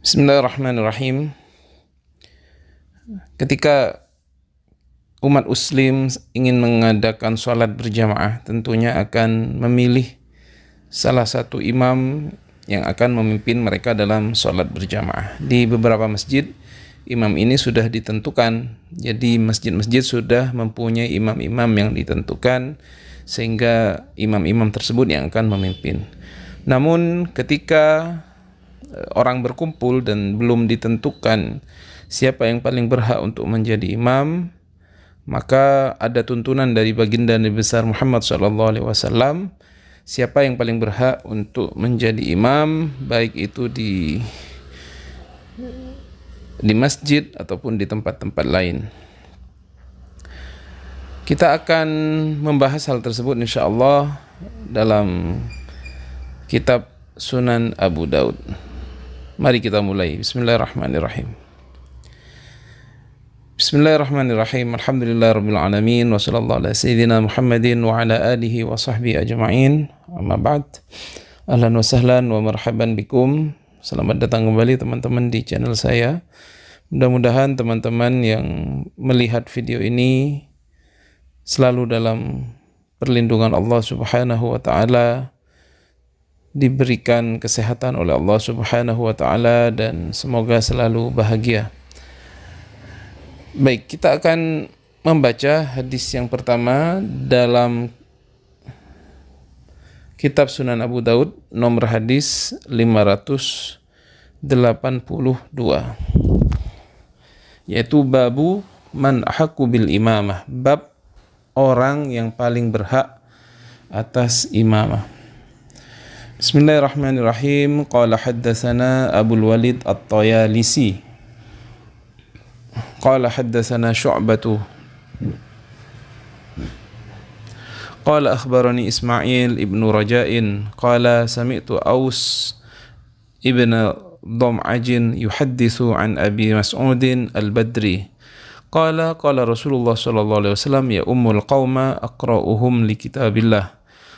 Bismillahirrahmanirrahim. Ketika umat muslim ingin mengadakan sholat berjamaah, tentunya akan memilih salah satu imam yang akan memimpin mereka dalam sholat berjamaah. Di beberapa masjid, imam ini sudah ditentukan. Jadi masjid-masjid sudah mempunyai imam-imam yang ditentukan, sehingga imam-imam tersebut yang akan memimpin. Namun ketika orang berkumpul dan belum ditentukan siapa yang paling berhak untuk menjadi imam, maka ada tuntunan dari baginda Nabi besar Muhammad SAW, siapa yang paling berhak untuk menjadi imam, baik itu di masjid ataupun di tempat-tempat lain. Kita akan membahas hal tersebut insyaallah dalam kitab Sunan Abu Daud. Mari kita mulai. Bismillahirrahmanirrahim. Bismillahirrahmanirrahim. Alhamdulillahirabbil alamin wa sallallahu ala sayyidina Muhammadin wa ala alihi wa sahbihi ajma'in. Amma ba'd. Ahlan wa sahlan wa marhaban bikum. Selamat datang kembali teman-teman di channel saya. Mudah-mudahan teman-teman yang melihat video ini selalu dalam perlindungan Allah Subhanahu wa taala, diberikan kesehatan oleh Allah Subhanahu wa taala, dan semoga selalu bahagia. Baik, kita akan membaca hadis yang pertama dalam kitab Sunan Abu Daud, nomor hadis 582, yaitu babu man ahaqqu bil imamah, bab orang yang paling berhak atas imamah. Bismillahirrahmanirrahim. Qala haddatsana Abul Walid At-Tayalisi qala haddatsana Syu'batu qala akhbarani Ismail ibn Raja'in qala sami'tu Aus ibn Dham'ajin yuhadditsu an Abi Mas'udin Al-Badri qala qala Rasulullah sallallahu alaihi wasallam ya ummul qauma aqra'uhum li kitabillah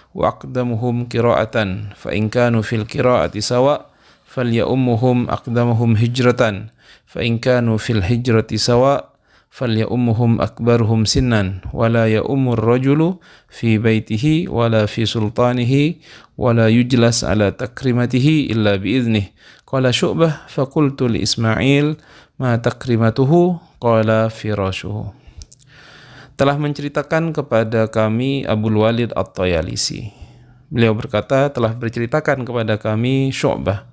wa aqdamuhum qira'atan fa in kanu fil qira'ati sawa falyummuhum aqdamuhum hijratan fa in kanu fil hijrati sawa falyummuhum akbaruhum sinnan wa la ya'ummur rajulu fi baitihi wa la fi sultanihi wa la yujlas ala takrimatihi illa bi idnih. Qala Syu'bah fa qultu li Ismail ma takrimatuhu qala firashuhu. Telah menceritakan kepada kami Abul Walid At-Tayalisi. Beliau berkata, telah berceritakan kepada kami Syu'bah.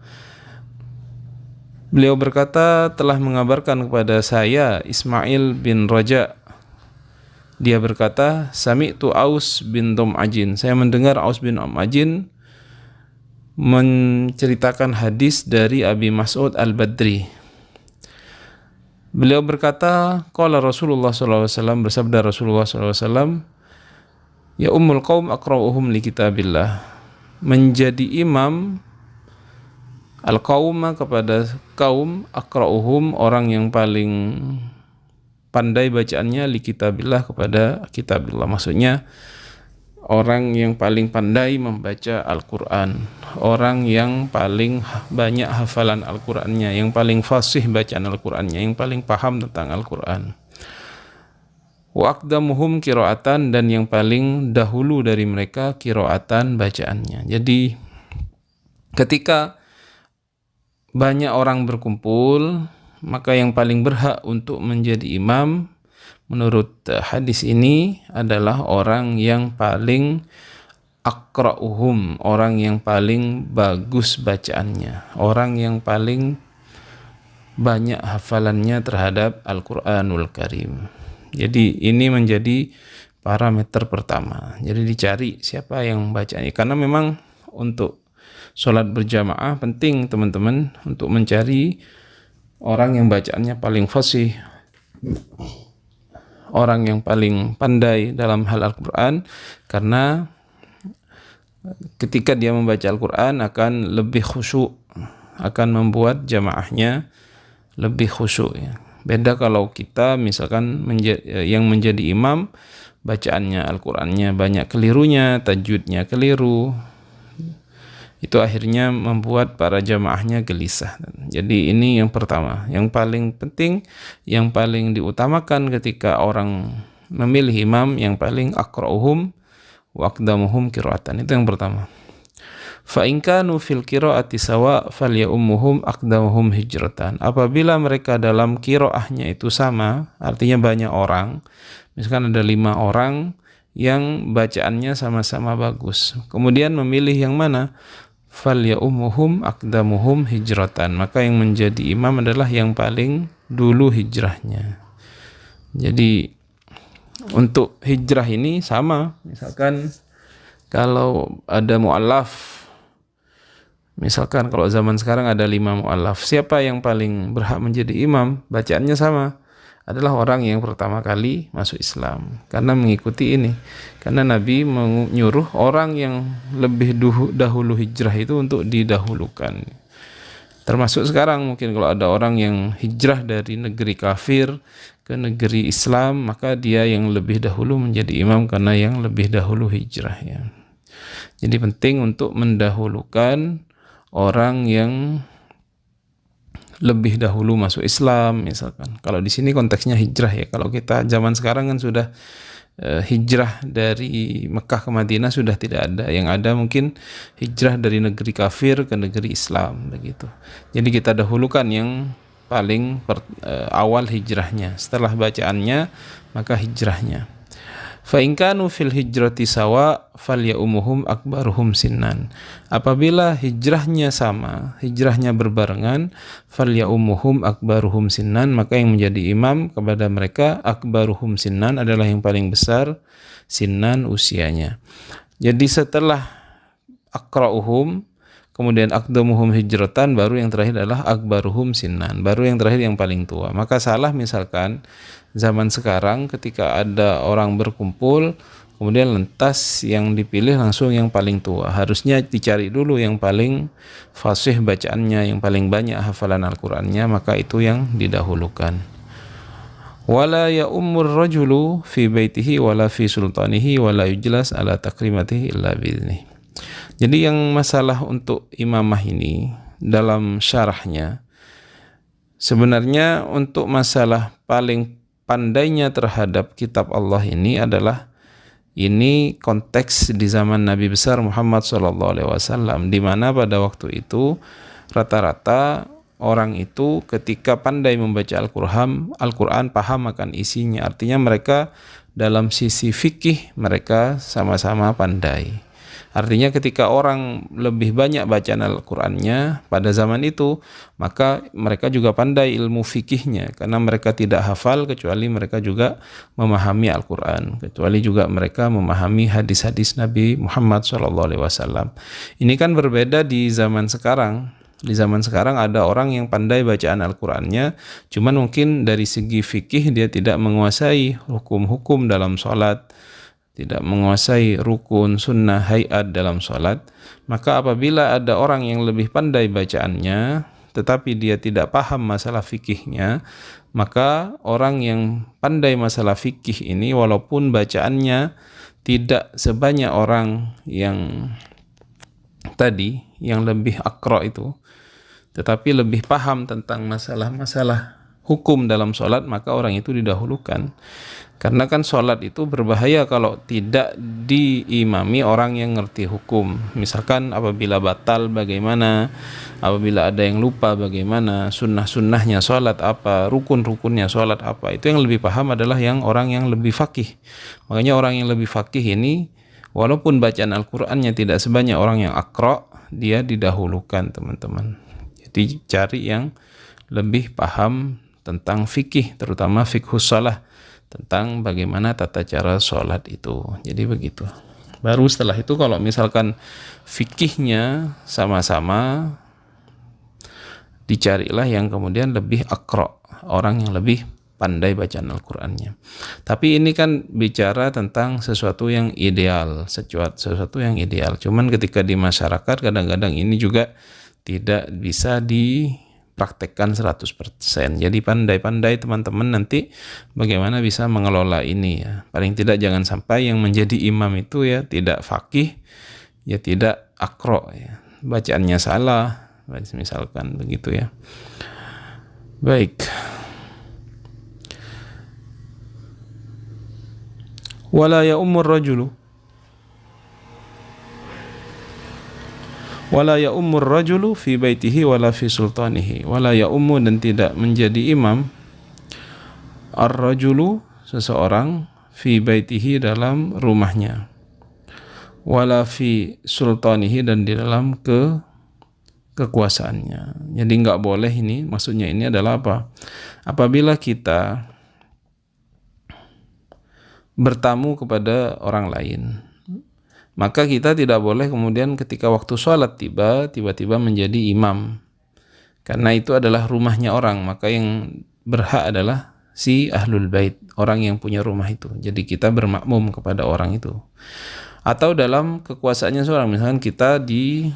Beliau berkata, telah mengabarkan kepada saya Ismail bin Raja. Dia berkata, sami'tu Aus bin Dham'ajin. Saya mendengar Aus bin Dham'ajin menceritakan hadis dari Abi Mas'ud Al-Badri. Beliau berkata, qala Rasulullah SAW, bersabda Rasulullah SAW, ya ummul qaum aqra'uhum li kitabillah. Menjadi imam al-qauma kepada kaum, aqra'uhum orang yang paling pandai bacaannya, li kitabillah kepada kitabillah. Maksudnya orang yang paling pandai membaca Al-Quran, orang yang paling banyak hafalan Al-Qurannya, yang paling fasih bacaan Al-Qurannya, yang paling paham tentang Al-Quran. Wa aqdamuhum qira'atan, dan yang paling dahulu dari mereka qira'atan bacaannya. Jadi ketika banyak orang berkumpul, maka yang paling berhak untuk menjadi imam menurut hadis ini adalah orang yang paling aqra'uhum, orang yang paling bagus bacaannya, orang yang paling banyak hafalannya terhadap Al-Quranul Karim. Jadi ini menjadi parameter pertama. Jadi dicari siapa yang bacanya, karena memang untuk sholat berjamaah penting teman-teman untuk mencari orang yang bacaannya paling fasih, orang yang paling pandai dalam hal Al-Quran, karena ketika dia membaca Al-Quran akan lebih khusyuk, akan membuat jamaahnya lebih khusyuk ya. Beda kalau kita misalkan yang menjadi imam bacaannya Al-Qurannya banyak kelirunya, tajwidnya keliru, Itu akhirnya membuat para jamaahnya gelisah. Jadi ini yang pertama, yang paling penting, yang paling diutamakan ketika orang memilih imam, yang paling aqra'uhum wa aqdamuhum qira'atan. Itu yang pertama. Fa in kanu fil qira'ati sawa falyummuhum aqdamuhum hijratan. Apabila mereka dalam qiraahnya itu sama, artinya banyak orang, misalkan ada 5 orang yang bacaannya sama-sama bagus, kemudian memilih yang mana, falyummuhum aqdamuhum hijratan, maka yang menjadi imam adalah yang paling dulu hijrahnya. Jadi untuk hijrah ini sama, misalkan kalau ada mu'allaf, misalkan kalau zaman sekarang ada 5 mu'allaf, siapa yang paling berhak menjadi imam? Bacaannya sama, adalah orang yang pertama kali masuk Islam, karena mengikuti ini. Karena Nabi menyuruh orang yang lebih dahulu hijrah itu untuk didahulukan. Termasuk sekarang mungkin kalau ada orang yang hijrah dari negeri kafir ke negeri Islam, maka dia yang lebih dahulu menjadi imam karena yang lebih dahulu hijrah, ya. Jadi penting untuk mendahulukan orang yang lebih dahulu masuk Islam, misalkan. Kalau di sini konteksnya hijrah, ya. Kalau kita zaman sekarang kan sudah hijrah dari Mekah ke Madinah sudah tidak ada. Yang ada mungkin hijrah dari negeri kafir ke negeri Islam, begitu. Jadi kita dahulukan yang paling awal hijrahnya. Setelah bacaannya, maka hijrahnya. Fa in kanu fil hijrati sawa falyummuhum akbaruhum sinnan. Apabila hijrahnya sama, hijrahnya berbarengan, falyummuhum akbaruhum sinnan, maka yang menjadi imam kepada mereka akbaruhum sinnan adalah yang paling besar sinnan usianya. Jadi setelah aqra'uhum, kemudian aqdamuhum hijratan, baru yang terakhir adalah akbaruhum sinnan, baru yang terakhir yang paling tua. Maka salah misalkan zaman sekarang ketika ada orang berkumpul, kemudian lantas yang dipilih langsung yang paling tua. Harusnya dicari dulu yang paling fasih bacaannya, yang paling banyak hafalan Al-Qur'annya, maka itu yang didahulukan. Wala ya'ummur rajulu fi baitihi wala fi sultanihi wala yujlas ala takrimatihi illa bi'idhnih. Jadi yang masalah untuk imamah ini dalam syarahnya, sebenarnya untuk masalah paling pandainya terhadap kitab Allah ini adalah ini konteks di zaman Nabi besar Muhammad SAW, di mana pada waktu itu rata-rata orang itu ketika pandai membaca Al-Quran paham akan isinya. Artinya mereka dalam sisi fikih mereka sama-sama pandai. Artinya ketika orang lebih banyak bacaan Al-Qur'annya pada zaman itu, maka mereka juga pandai ilmu fikihnya, karena mereka tidak hafal kecuali mereka juga memahami Al-Qur'an, kecuali juga mereka memahami hadis-hadis Nabi Muhammad SAW. Ini kan berbeda di zaman sekarang. Di zaman sekarang ada orang yang pandai bacaan Al-Qur'annya, cuman mungkin dari segi fikih dia tidak menguasai hukum-hukum dalam sholat, tidak menguasai rukun, sunnah, hayat dalam sholat. Maka apabila ada orang yang lebih pandai bacaannya tetapi dia tidak paham masalah fikihnya, maka orang yang pandai masalah fikih ini walaupun bacaannya tidak sebanyak orang yang tadi yang lebih aqra itu, tetapi lebih paham tentang masalah-masalah hukum dalam sholat, maka orang itu didahulukan. Karena kan sholat itu berbahaya kalau tidak diimami orang yang ngerti hukum. Misalkan apabila batal bagaimana, apabila ada yang lupa bagaimana, sunnah-sunnahnya sholat apa, rukun-rukunnya sholat apa, itu yang lebih paham adalah orang yang lebih faqih. Makanya orang yang lebih faqih ini walaupun bacaan Al-Qur'annya tidak sebanyak orang yang aqra, dia didahulukan, teman-teman. Jadi cari yang lebih paham tentang fikih, terutama fiqhus shalah, tentang bagaimana tata cara sholat itu. Jadi begitu. Baru setelah itu kalau misalkan fikihnya sama-sama, dicarilah yang kemudian lebih aqra, orang yang lebih pandai bacaan Al-Qur'annya. Tapi ini kan bicara tentang sesuatu yang ideal, sesuatu yang ideal. Cuman ketika di masyarakat kadang-kadang ini juga tidak bisa dipraktekkan 100%. Jadi pandai-pandai teman-teman nanti bagaimana bisa mengelola ini, ya. Paling tidak jangan sampai yang menjadi imam itu ya tidak faqih, ya tidak aqra, ya. bacaannya salah, misalkan begitu ya. Baik. Wala ya'ummur rajulu fi baitihi wala fi sultanihi. Wala ya'ummu, dan tidak menjadi imam, ar-rajulu, seseorang, fi baitihi, dalam rumahnya, wala fi sultanihi, dan di dalam kekuasaannya. Jadi nggak boleh ini, maksudnya ini adalah apa? Apabila kita bertamu kepada orang lain, maka kita tidak boleh kemudian ketika waktu sholat tiba-tiba menjadi imam, karena itu adalah rumahnya orang, maka yang berhak adalah si ahlul bait, orang yang punya rumah itu. Jadi kita bermakmum kepada orang itu. Atau dalam kekuasaannya seorang, misalkan kita di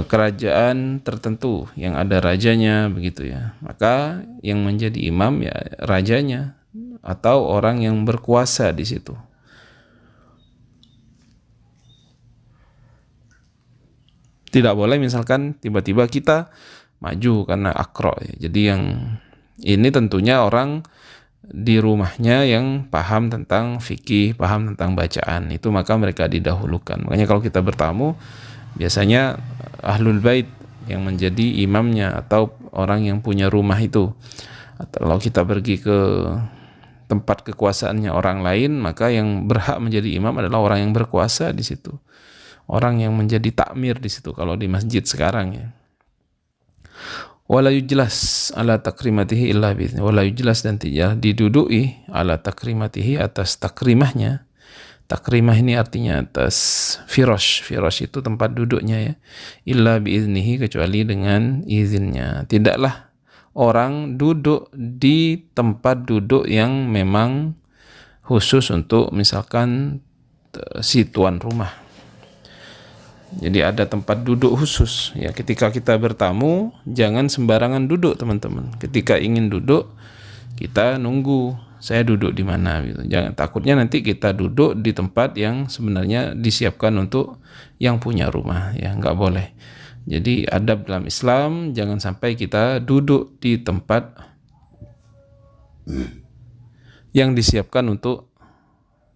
kerajaan tertentu yang ada rajanya begitu ya, maka yang menjadi imam ya rajanya atau orang yang berkuasa di situ. Tidak boleh misalkan tiba-tiba kita maju karena akro ya. Jadi yang ini tentunya orang di rumahnya yang paham tentang fikih, paham tentang bacaan, itu maka mereka didahulukan. Makanya kalau kita bertamu, biasanya ahlul bait yang menjadi imamnya atau orang yang punya rumah itu. Atau kalau kita pergi ke tempat kekuasaannya orang lain, maka yang berhak menjadi imam adalah orang yang berkuasa di situ, orang yang menjadi takmir di situ kalau di masjid sekarang ya. Wala yujlas ala takrimatihi illa bi'izni. Wala yujlas, dan tidak diduduki ala takrimatihi, atas takrimahnya. Takrimah ini artinya atas firosh. Firosh itu tempat duduknya ya. Illa bi'iznihi, kecuali dengan izinnya. Tidaklah orang duduk di tempat duduk yang memang khusus untuk misalkan si tuan rumah. Jadi ada tempat duduk khusus ya. Ketika kita bertamu, jangan sembarangan duduk teman-teman. Ketika ingin duduk, kita nunggu saya duduk di mana gitu. Jangan, takutnya nanti kita duduk di tempat yang sebenarnya disiapkan untuk yang punya rumah ya, nggak boleh. Jadi adab dalam Islam, jangan sampai kita duduk di tempat yang disiapkan untuk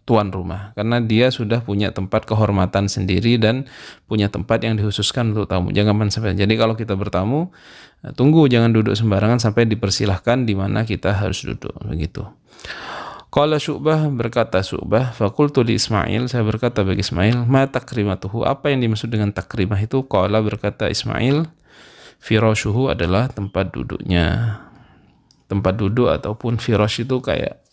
tuan rumah, karena dia sudah punya tempat kehormatan sendiri dan punya tempat yang dikhususkan untuk tamu. Jangan sampai. Jadi kalau kita bertamu, tunggu, jangan duduk sembarangan sampai dipersilahkan di mana kita harus duduk begitu. Qala Syu'bah, berkata Syu'bah, faqultu li Ismail, saya berkata bagi Ismail, ma takrimatuhu, apa yang dimaksud dengan takrimah itu? Qala, berkata Ismail, firashuhu, adalah tempat duduknya. Tempat duduk ataupun firash itu kayak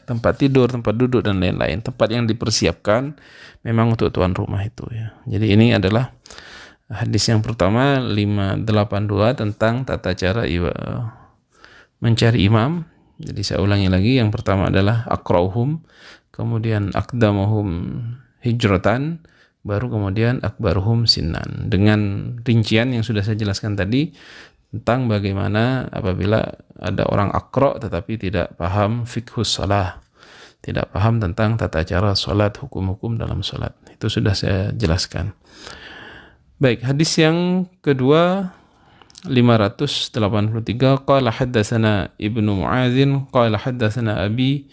tempat tidur, tempat duduk dan lain-lain, tempat yang dipersiapkan memang untuk tuan rumah itu ya. Jadi ini adalah hadis yang pertama 582 tentang tata cara mencari imam. Jadi saya ulangi lagi, yang pertama adalah aqra'uhum, kemudian aqdamuhum hijratan, baru kemudian akbaruhum sinnan, dengan rincian yang sudah saya jelaskan tadi tentang bagaimana apabila ada orang aqra' tetapi tidak paham fiqhus shalah, tidak paham tentang tata cara salat, hukum-hukum dalam salat. Itu sudah saya jelaskan. Baik, hadis yang kedua 583, qala haddatsana Ibnu Mu'adzin qala haddatsana Abi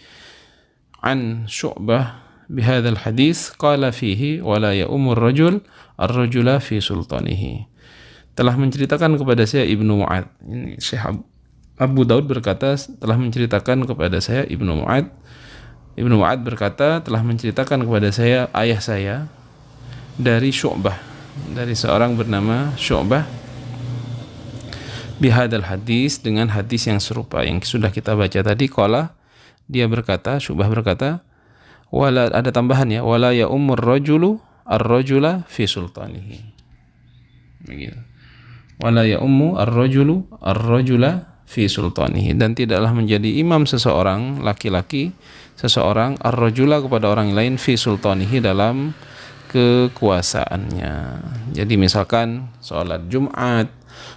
an Syu'bah bihadzal hadis qala fihi wala ya'umur rajul ar-rajula fi sultanihi. Telah menceritakan kepada saya Ibnu Mu'adz. Ini Syekh Abu Daud berkata telah menceritakan kepada saya Ibnu Mu'adz. Ibnu Mu'adz berkata telah menceritakan kepada saya ayah saya dari Syu'bah, dari seorang bernama Syu'bah, bihadal hadis, dengan hadis yang serupa yang sudah kita baca tadi. Qala, dia berkata, Syu'bah berkata, wala, ada tambahan ya, wala ya ummur rajulu ar-rajula fi sultanihi. Begitu. Wala ya ummu ar-rajulu ar-rajula fi sultanihi, dan tidaklah menjadi imam seseorang laki-laki, seseorang ar-rajula kepada orang lain, fi sultanihi, dalam kekuasaannya. Jadi misalkan sholat Jumat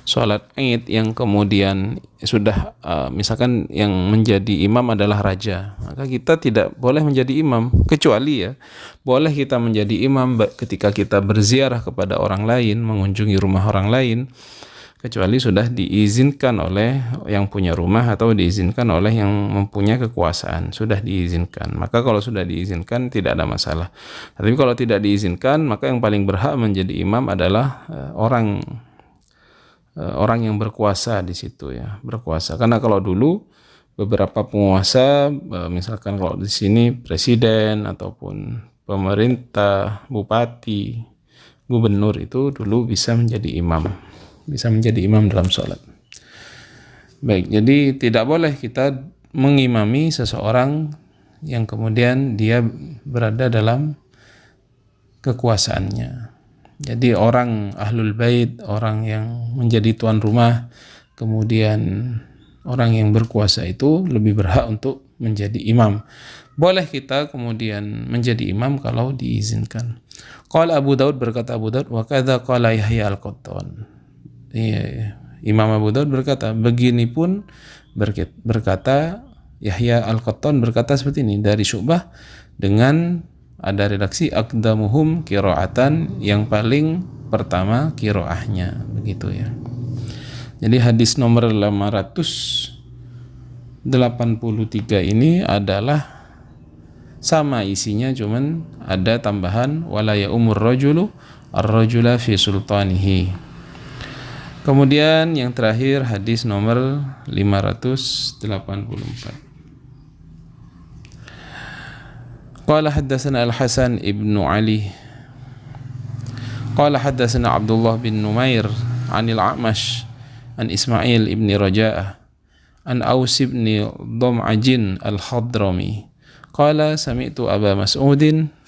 sholat Id yang kemudian sudah misalkan yang menjadi imam adalah raja, maka kita tidak boleh menjadi imam, kecuali ya boleh kita menjadi imam ketika kita berziarah kepada orang lain, mengunjungi rumah orang lain, kecuali sudah diizinkan oleh yang punya rumah atau diizinkan oleh yang mempunyai kekuasaan, sudah diizinkan. Maka kalau sudah diizinkan tidak ada masalah. Tapi kalau tidak diizinkan, maka yang paling berhak menjadi imam adalah orang yang berkuasa di situ ya, berkuasa. Karena kalau dulu beberapa penguasa, misalkan kalau di sini presiden ataupun pemerintah, bupati, gubernur itu dulu bisa menjadi imam. Bisa menjadi imam dalam sholat. Baik, jadi tidak boleh kita mengimami seseorang yang kemudian dia berada dalam kekuasaannya. Jadi orang ahlul bait, orang yang menjadi tuan rumah, kemudian orang yang berkuasa itu lebih berhak untuk menjadi imam. Boleh kita kemudian menjadi imam kalau diizinkan. Qala Abu Daud, berkata Abu Daud, wa kadza qala Yahya al-Qattan. Imam Abu Daud berkata, begini pun berkata Yahya al-Qattan berkata seperti ini dari Syu'bah dengan ada redaksi aqdamuhum qiraatan, yang paling pertama qiraahnya, begitu ya. Jadi hadis nomor 583 ini adalah sama isinya, cuman ada tambahan wala ya umur rajulu ar-rajula fi sultanihi. Kemudian yang terakhir hadis nomor 584. Qala haddatsana Al-Hasan ibnu Ali qala haddatsana Abdullah bin Numair anil A'mash an Ismail ibn Raja'ah an Aus ibn Dham'ajin al-Hadrami qala sami'tu Aba Mas'udin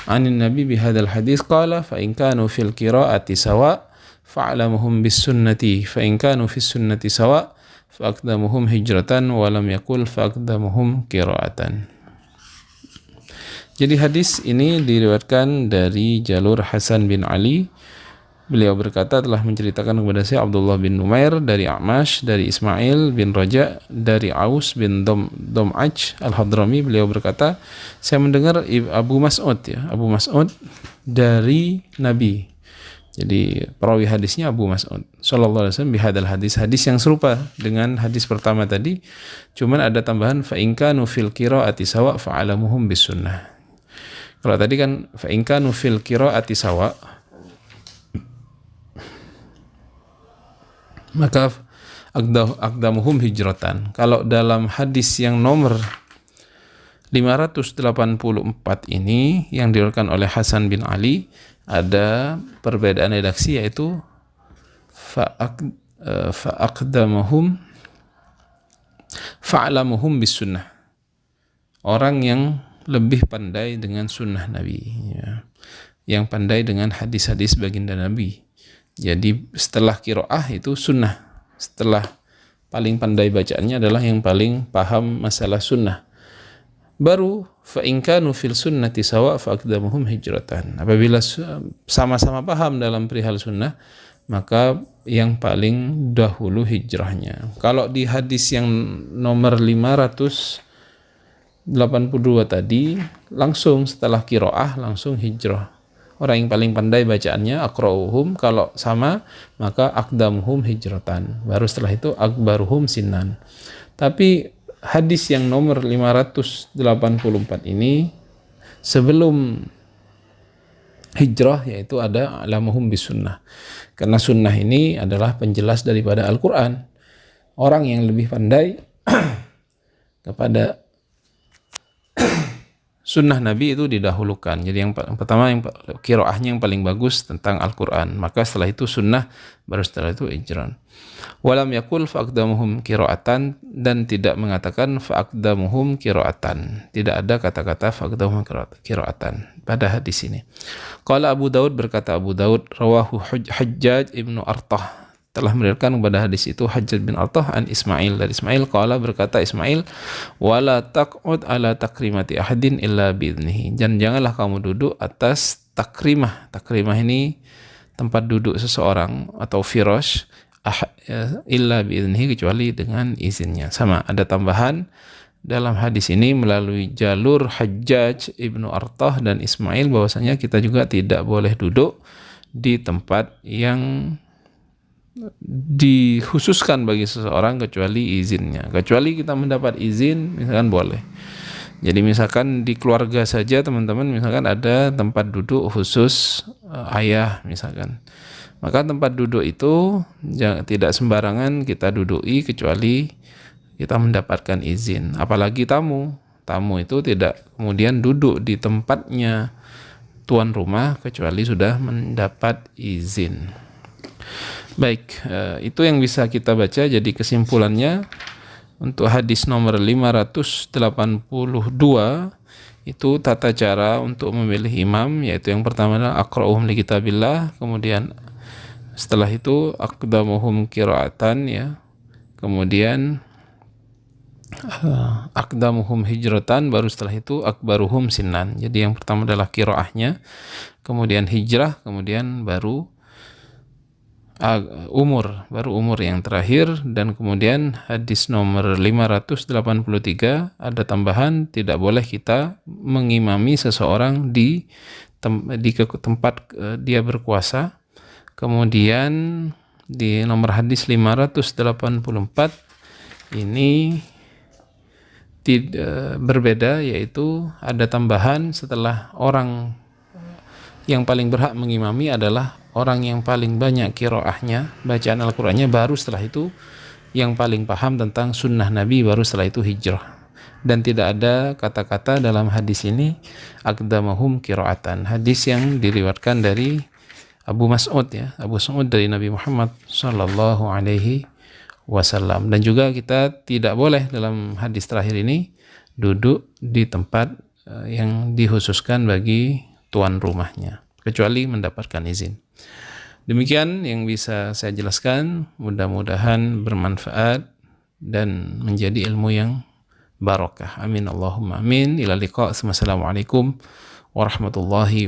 عن النبي بهذا الحديث قال فإن كانوا في القراءة سواء فأعلمهم بالسنة فإن كانوا في السنة سواء فأقدمهم هجرة ولم يقل فأقدمهم قراءة. Jadi hadis ini diriwayatkan dari jalur Hasan bin Ali. Beliau berkata telah menceritakan kepada saya Abdullah bin Numair dari A'mash, dari Ismail bin Raja, dari Aus bin Dham'aj al-Hadrami. Beliau berkata, saya mendengar Abu Mas'ud ya, Abu Mas'ud dari Nabi. Jadi perawi hadisnya Abu Mas'ud sallallahu alaihi wasallam bihadal hadis, hadis yang serupa dengan hadis pertama tadi, cuman ada tambahan fa in kanu fil qiraati sawa fa'alamuhum bis sunnah. Kalau tadi kan fa in kanu fil qiraati sawa, maka aqdamuhum hijratan. Kalau dalam hadis yang nomor 584 ini yang diriwayatkan oleh Hasan bin Ali, ada perbedaan redaksi, yaitu fa'aqdamuhum fa'alamuhum bis sunnah, orang yang lebih pandai dengan sunnah Nabi ya, yang pandai dengan hadis-hadis baginda Nabi. Jadi setelah qiraah itu sunnah, setelah paling pandai bacaannya adalah yang paling paham masalah sunnah. Baru fa in kanu fil sunnati sawa fa aqdamuhum hijratan. Apabila sama-sama paham dalam perihal sunnah, maka yang paling dahulu hijrahnya. Kalau di hadis yang nomor 582 tadi, langsung setelah qiraah langsung hijrah. Orang yang paling pandai bacaannya aqra'uhum, kalau sama maka aqdamuhum hijratan, baru setelah itu akbaruhum sinan. Tapi hadis yang nomor 584 ini sebelum hijrah, yaitu ada alamuhum bis sunnah, karena sunnah ini adalah penjelas daripada Al-Quran. Orang yang lebih pandai kepada sunnah Nabi itu didahulukan. Jadi yang pertama, yang qiraahnya yang paling bagus tentang Al-Quran, maka setelah itu sunnah, baru setelah itu hijrah. Walam yakul fa'aqdamuhum qiraatan, dan tidak mengatakan fa'aqdamuhum qiraatan. Tidak ada kata-kata fa'aqdamuhum qiraatan pada hadis ini. Qala Abu Daud, berkata Abu Daud, rawahu Hajjaj ibnu Artah, telah meriwayatkan kepada hadis itu Hajjaj bin Artah an Ismail, dari Ismail qala, berkata Ismail, wala taq'ud ala takrimati ahadin illa bi'idnihi, dan janganlah kamu duduk atas takrimah. Takrimah ini tempat duduk seseorang atau firash, illa bi'idnihi, kecuali dengan izinnya. Sama, ada tambahan dalam hadis ini melalui jalur Hajjaj ibnu Artah dan Ismail bahwasanya kita juga tidak boleh duduk di tempat yang dikhususkan bagi seseorang kecuali izinnya. Kecuali kita mendapat izin, misalkan boleh. Jadi misalkan di keluarga saja teman-teman, misalkan ada tempat duduk khusus ayah misalkan, maka tempat duduk itu tidak sembarangan kita duduki kecuali kita mendapatkan izin. Apalagi tamu itu tidak kemudian duduk di tempatnya tuan rumah kecuali sudah mendapat izin. Baik, itu yang bisa kita baca. Jadi kesimpulannya untuk hadis nomor 582 itu tata cara untuk memilih imam, yaitu yang pertama adalah aqra'uhum li kitabillah, kemudian setelah itu aqdamuhum qira'atan, ya, kemudian aqdamuhum hijratan, baru setelah itu akbaruhum sinnan. Jadi yang pertama adalah qira'ahnya, kemudian hijrah, kemudian baru umur yang terakhir. Dan kemudian hadis nomor 583 ada tambahan, tidak boleh kita mengimami seseorang di tempat dia berkuasa. Kemudian di nomor hadis 584 ini berbeda, yaitu ada tambahan setelah orang yang paling berhak mengimami adalah orang yang paling banyak qiraahnya, bacaan Al-Qur'annya, baru setelah itu yang paling paham tentang sunnah Nabi, baru setelah itu hijrah. Dan tidak ada kata-kata dalam hadis ini aqdamahum qiraatan, hadis yang diriwayatkan dari Abu Mas'ud, ya, Abu Mas'ud dari Nabi Muhammad sallallahu alaihi wasallam. Dan juga kita tidak boleh dalam hadis terakhir ini duduk di tempat yang dikhususkan bagi tuan rumahnya kecuali mendapatkan izin. Demikian yang bisa saya jelaskan, mudah-mudahan bermanfaat dan menjadi ilmu yang barakah. Amin Allahumma amin. Ila liqa. Assalamualaikum warahmatullahi